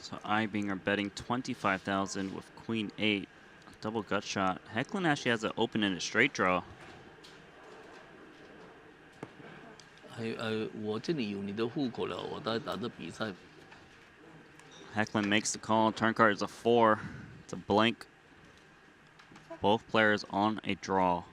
So Ibinger betting 25,000 with queen 8. Double gut shot. Hecklin actually has an open-ended straight draw. 我这里有你的户口了，我在打这比赛。Hecklin makes the call. Turn card is a 4. It's a blank. Both players on a draw.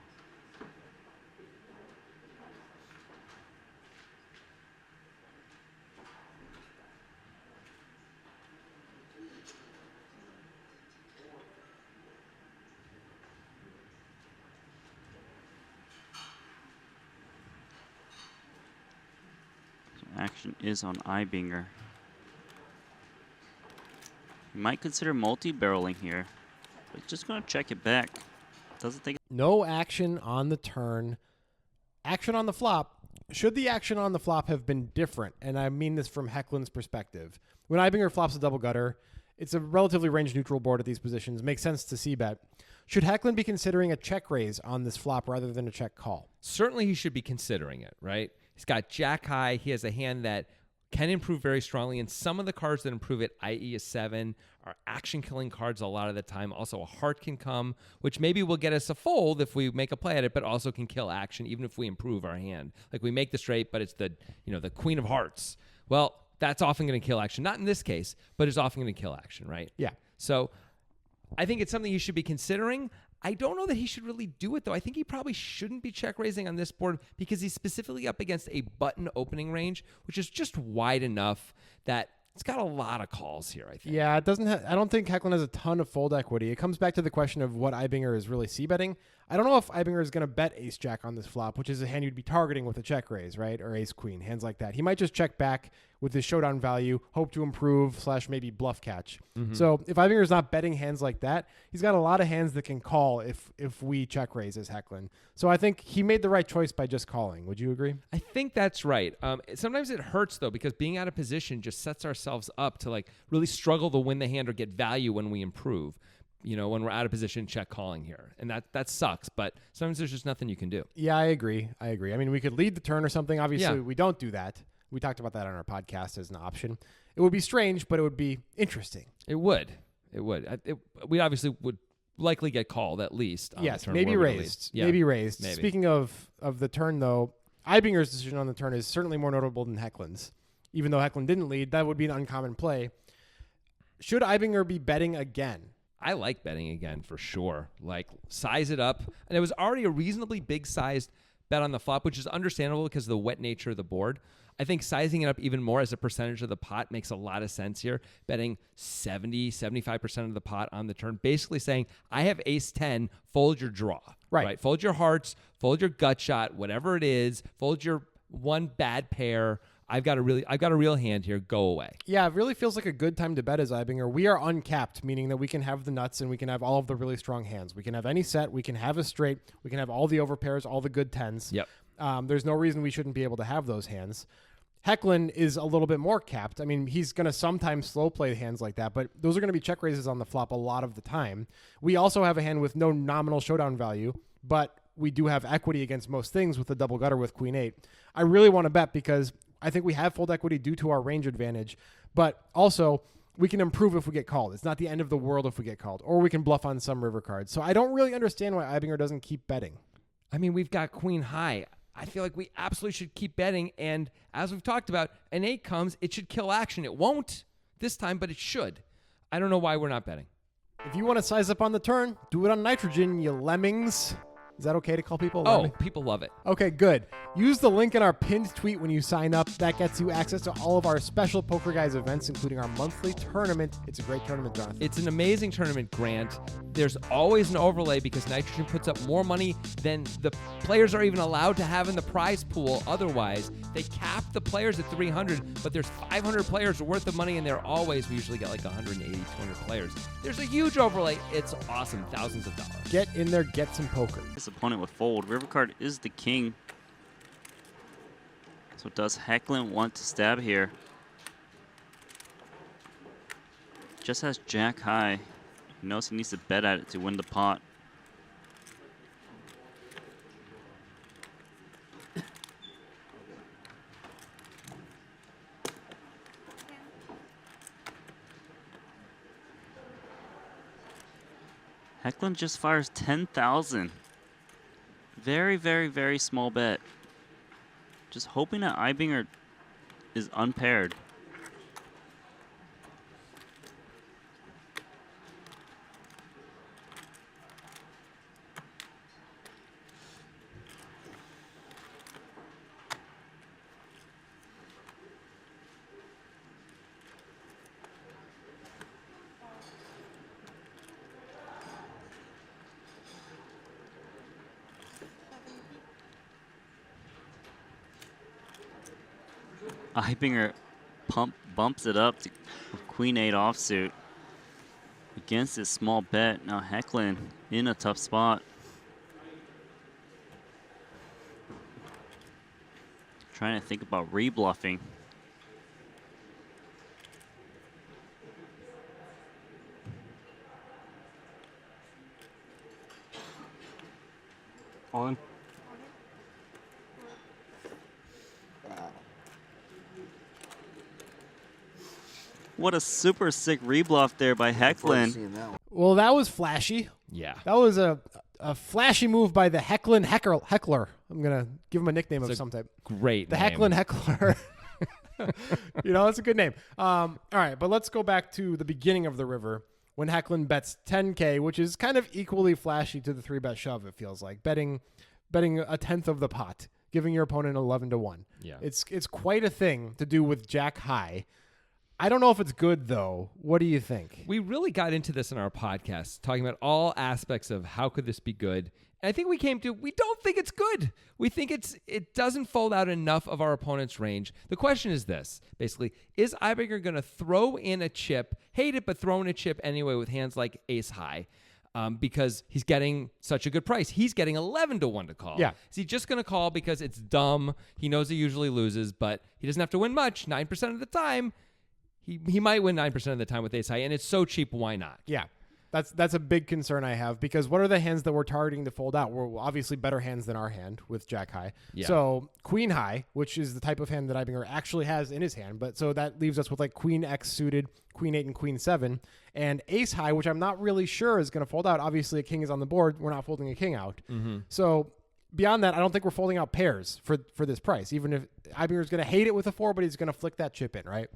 Action is on Ibinger. You might consider multi-barreling here, but just going to check it back. Doesn't think. No action on the turn. Action on the flop. Should the action on the flop have been different? And I mean this from Hecklin's perspective. When Ibinger flops a double gutter, it's a relatively range neutral board at these positions. Makes sense to c-bet. Should Hecklin be considering a check raise on this flop rather than a check call? Certainly he should be considering it, right? He's got jack high. He has a hand that can improve very strongly. And some of the cards that improve it, i.e. a 7, are action-killing cards a lot of the time. Also, a heart can come, which maybe will get us a fold if we make a play at it, but also can kill action even if we improve our hand. Like we make the straight, but it's the queen of hearts. Well, that's often going to kill action. Not in this case, but it's often going to kill action, right? Yeah. So I think it's something you should be considering. I don't know that he should really do it, though. I think he probably shouldn't be check raising on this board because he's specifically up against a button opening range, which is just wide enough that it's got a lot of calls here, I think. Yeah, it doesn't. I don't think Hecklin has a ton of fold equity. It comes back to the question of what Ibinger is really c-betting. I don't know if Ibinger is going to bet ace-jack on this flop, which is a hand you'd be targeting with a check raise, right? Or ace-queen, hands like that. He might just check back with his showdown value, hope to improve / maybe bluff catch. So if Ibinger is not betting hands like that, he's got a lot of hands that can call if we check raise as Hecklin. So I think he made the right choice by just calling. Would you agree? I think that's right. Sometimes it hurts, though, because being out of position just sets ourselves up to like really struggle to win the hand or get value when we improve. When we're out of position, check calling here. And that sucks, but sometimes there's just nothing you can do. Yeah, I agree. I mean, we could lead the turn or something. Obviously, we don't do that. We talked about that on our podcast as an option. It would be strange, but it would be interesting. It would. We obviously would likely get called at least. On Yes, the turn maybe where we raised. lead. Yeah, maybe raised. maybe. Speaking of the turn, though, Ibinger's decision on the turn is certainly more notable than Hecklin's. Even though Hecklin didn't lead, that would be an uncommon play. Should Ibinger be betting again? I like betting again for sure. Like size it up. And it was already a reasonably big sized bet on the flop, which is understandable because of the wet nature of the board. I think sizing it up even more as a percentage of the pot makes a lot of sense here. Betting 70, 75% of the pot on the turn, basically saying, I have ace 10, fold your draw. Right. Fold your hearts, fold your gut shot, whatever it is, fold your one bad pair. I've got a real hand here. Go away. Yeah, it really feels like a good time to bet as Ibinger. We are uncapped, meaning that we can have the nuts and we can have all of the really strong hands. We can have any set. We can have a straight. We can have all the overpairs, all the good tens. Yep. There's no reason we shouldn't be able to have those hands. Hecklin is a little bit more capped. I mean, he's going to sometimes slow play hands like that, but those are going to be check raises on the flop a lot of the time. We also have a hand with no nominal showdown value, but we do have equity against most things with the double gutter with queen 8. I really want to bet because I think we have fold equity due to our range advantage, but also we can improve if we get called. It's not the end of the world if we get called, or we can bluff on some river cards. So I don't really understand why Ibinger doesn't keep betting. I mean, we've got queen high. I feel like we absolutely should keep betting. And as we've talked about, an 8 comes, it should kill action. It won't this time, but it should. I don't know why we're not betting. If you want to size up on the turn, do it on nitrogen, you lemmings. Is that okay to call people Oh, lemming? people love it. Okay, good. Use the link in our pinned tweet when you sign up. That gets you access to all of our special Poker Guys events, including our monthly tournament. It's a great tournament, Jonathan. It's an amazing tournament, Grant. There's always an overlay because Nitrogen puts up more money than the players are even allowed to have in the prize pool otherwise. They cap the players at 300, but there's 500 players worth of money, and we usually get like 180, 200 players. There's a huge overlay. It's awesome. Thousands of dollars. Get in there, get some poker. His opponent would fold. River card is the king. So does Hecklin want to stab here? Just has jack high. He knows he needs to bet at it to win the pot. Hecklin just fires 10,000. Very, very, very small bet. Just hoping that Ibinger is unpaired. Ibinger bumps it up to Queen 8 offsuit against his small bet. Now Hecklin in a tough spot. Trying to think about rebluffing. All in. What a super sick rebluff there by Hecklin. Seeing that one. Well, that was flashy. Yeah. That was a flashy move by the Hecklin Heckler. I'm going to give him a nickname of It's a some type. Great. The name. Hecklin Heckler. You know, that's a good name. All right, but let's go back to the beginning of the river when Hecklin bets 10K, which is kind of equally flashy to the 3-bet shove, it feels like. Betting a tenth of the pot, giving your opponent 11-1. Yeah. It's quite a thing to do with Jack High. I don't know if it's good, though. What do you think? We really got into this in our podcast, talking about all aspects of how could this be good. And I think we came to, we don't think it's good. We think it doesn't fold out enough of our opponent's range. The question is this, basically, is Ibinger going to throw in a chip, hate it, but throw in a chip anyway with hands like ace high? Because he's getting such a good price. He's getting 11-1 to call. Yeah. Is he just going to call because it's dumb? He knows he usually loses, but he doesn't have to win much. 9% of the time, he might win 9% of the time with ace high, and it's so cheap, why not? Yeah. That's a big concern I have, because what are the hands that we're targeting to fold out? We're obviously better hands than our hand with Jack High. Yeah. So Queen High, which is the type of hand that Ibinger actually has in his hand, but so that leaves us with like Queen X suited, Queen 8 and Queen 7, and Ace High, which I'm not really sure is going to fold out. Obviously a king is on the board. We're not folding a king out. Mm-hmm. So beyond that, I don't think we're folding out pairs for this price, even if Ibinger's going to hate it with a 4, but he's going to flick that chip in, right?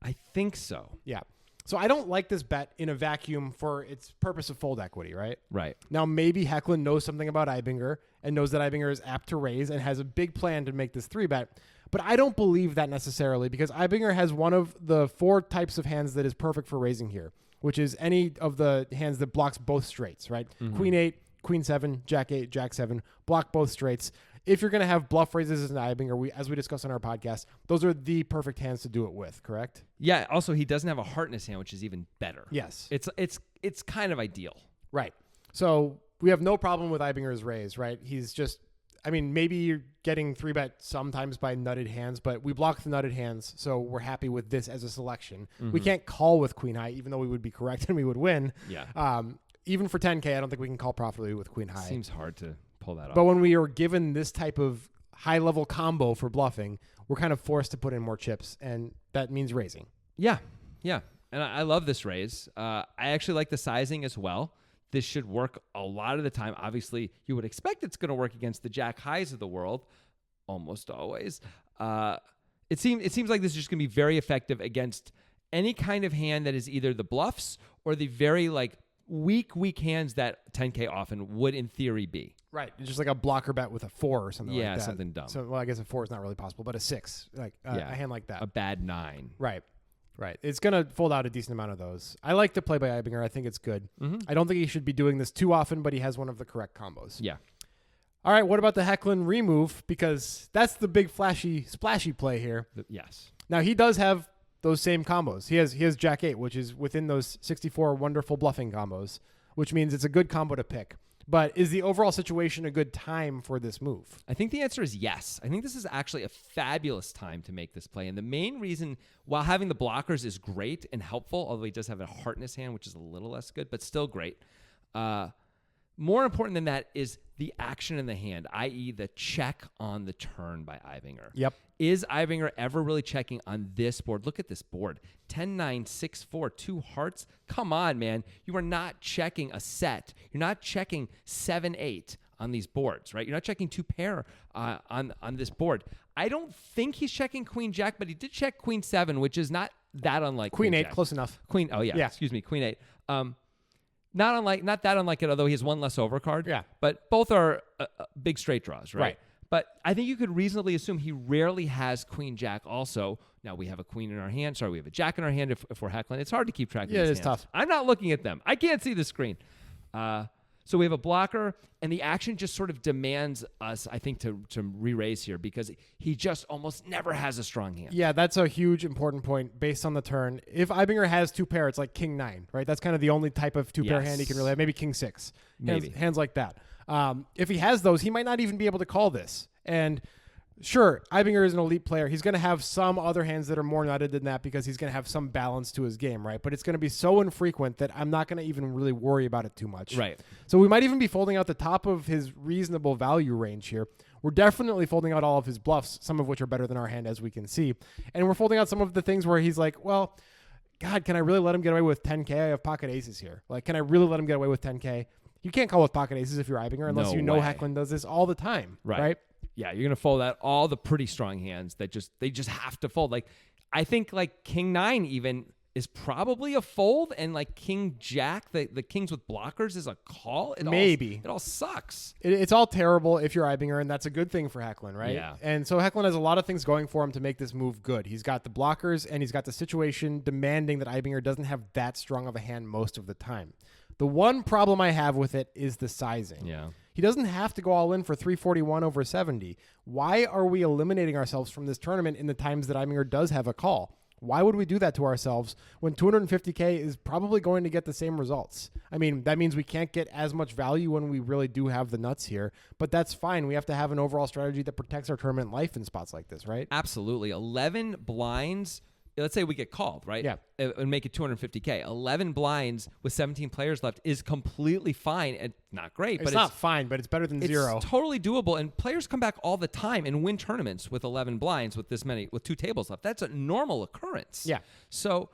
I think so. Yeah. So I don't like this bet in a vacuum for its purpose of fold equity, right? Right. Now, maybe Hecklin knows something about Ibinger and knows that Ibinger is apt to raise and has a big plan to make this 3-bet. But I don't believe that necessarily, because Ibinger has one of the 4 types of hands that is perfect for raising here, which is any of the hands that blocks both straights, right? Mm-hmm. Queen 8, Queen 7, Jack 8, Jack 7, block both straights. If you're going to have bluff raises as an Ibinger, as we discussed on our podcast, those are the perfect hands to do it with, correct? Yeah. Also, he doesn't have a heart in his hand, which is even better. Yes. It's kind of ideal. Right. So we have no problem with Ibinger's raise, right? He's just, I mean, maybe you're getting 3-bet sometimes by nutted hands, but we block the nutted hands, so we're happy with this as a selection. Mm-hmm. We can't call with Queen High, even though we would be correct and we would win. Yeah. Even for 10K, I don't think we can call profitably with Queen High. Seems hard to pull that off. But when we are given this type of high-level combo for bluffing, we're kind of forced to put in more chips, and that means raising. Yeah. Yeah. And I love this raise. I actually like the sizing as well. This should work a lot of the time. Obviously, you would expect it's going to work against the Jack Highs of the world, almost always. It seems like this is just going to be very effective against any kind of hand that is either the bluffs or the very like weak hands that 10K often would in theory be. Right. It's just like a blocker bet with a 4 or something like that. Yeah, something dumb. So, well, I guess a 4 is not really possible, but a 6, like a hand like that. A bad 9. Right. Right. It's going to fold out a decent amount of those. I like the play by Ibinger. I think it's good. Mm-hmm. I don't think he should be doing this too often, but he has one of the correct combos. Yeah. All right. What about the Hecklin remove? Because that's the big flashy, splashy play here. Yes. Now, he does have those same combos. He has Jack 8, which is within those 64 wonderful bluffing combos, which means it's a good combo to pick. But is the overall situation a good time for this move? I think the answer is yes. I think this is actually a fabulous time to make this play. And the main reason, while having the blockers is great and helpful, although he does have a heart in his hand, which is a little less good, but still great. more important than that is the action in the hand, i.e. the check on the turn by Eibinger. Yep. Is Eibinger ever really checking on this board? Look at this board. 10-9, 6-4, 2 hearts. Come on, man. You are not checking a set. You're not checking 7-8 on these boards, right? You're not checking 2 pair on this board. I don't think he's checking Queen Jack, but he did check Queen 7, which is not that unlike Queen 8, Jack. close enough. Queen, oh yeah, excuse me, Queen 8. Not that unlike it, although he has one less overcard. Yeah. But both are big straight draws, right? Right. But I think you could reasonably assume he rarely has Queen Jack also. Now we have a queen in our hand. Sorry, we have a jack in our hand if we're heckling. It's hard to keep track of Yeah, these it is hands. tough. I'm not looking at them. I can't see the screen. So we have a blocker, and the action just sort of demands us, I think, to re-raise here because he just almost never has a strong hand. Yeah, that's a huge important point based on the turn. If Eibinger has 2 pair, it's like King 9, right? That's kind of the only type of 2 pair hand he can really have. Maybe King 6. Maybe. Hands like that. If he has those, he might not even be able to call this. And sure, Eibinger is an elite player. He's going to have some other hands that are more nutted than that because he's going to have some balance to his game, right? But it's going to be so infrequent that I'm not going to even really worry about it too much. Right. So we might even be folding out the top of his reasonable value range here. We're definitely folding out all of his bluffs, some of which are better than our hand, as we can see. And we're folding out some of the things where he's like, well, God, can I really let him get away with 10K? I have pocket aces here. Like, can I really let him get away with 10K? You can't call with pocket aces if you're Eibinger unless No you know way. Hecklin does this all the time, right? Yeah, you're gonna fold out all the pretty strong hands that they just have to fold. Like I think like King 9 even is probably a fold, and like King Jack, the kings with blockers is a call. Maybe. it all sucks. It's all terrible if you're Eibinger, and that's a good thing for Hecklin, right? Yeah. And so Hecklin has a lot of things going for him to make this move good. He's got the blockers, and he's got the situation demanding that Eibinger doesn't have that strong of a hand most of the time. The one problem I have with it is the sizing. Yeah. He doesn't have to go all in for 341 over 70. Why are we eliminating ourselves from this tournament in the times that Eibinger does have a call? Why would we do that to ourselves when 250K is probably going to get the same results? I mean, that means we can't get as much value when we really do have the nuts here, but that's fine. We have to have an overall strategy that protects our tournament life in spots like this, right? Absolutely. 11 blinds. Let's say we get called, right? Yeah. And make it 250K. 11 blinds with 17 players left is completely fine. And not great, It's but not fine, but it's better than zero. It's totally doable. And players come back all the time and win tournaments with 11 blinds with 2 tables left. That's a normal occurrence. Yeah. So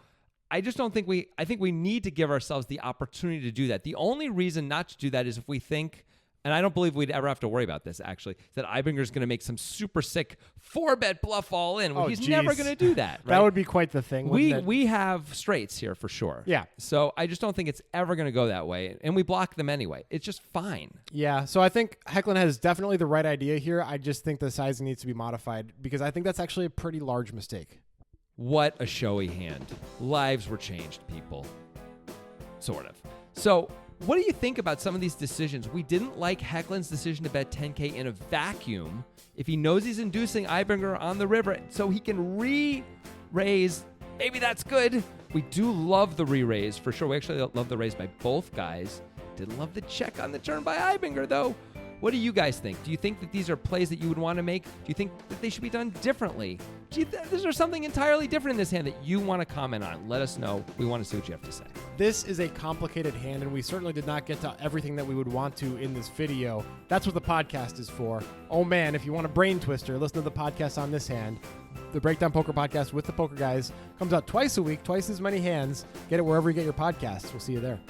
I just don't think I think we need to give ourselves the opportunity to do that. The only reason not to do that is if we think, and I don't believe we'd ever have to worry about this, actually, that Eibinger's going to make some super sick 4-bet bluff all in. Well, Oh, he's geez. never going to do that. Right? That would be quite the thing. wouldn't it? We have straights here for sure. Yeah. So I just don't think it's ever going to go that way. And we block them anyway. It's just fine. Yeah, so I think Hecklin has definitely the right idea here. I just think the sizing needs to be modified because I think that's actually a pretty large mistake. What a showy hand. Lives were changed, people. Sort of. So what do you think about some of these decisions? We didn't like Hecklin's decision to bet 10K in a vacuum if he knows he's inducing Eibinger on the river so he can re-raise. Maybe that's good. We do love the re-raise for sure. We actually love the raise by both guys. Didn't love the check on the turn by Eibinger, though. What do you guys think? Do you think that these are plays that you would want to make? Do you think that they should be done differently? Is there something entirely different in this hand that you want to comment on? Let us know. We want to see what you have to say. This is a complicated hand, and we certainly did not get to everything that we would want to in this video. That's what the podcast is for. Oh man, if you want a brain twister, listen to the podcast on this hand. The Breakdown Poker Podcast with the Poker Guys comes out twice a week, twice as many hands. Get it wherever you get your podcasts. We'll see you there.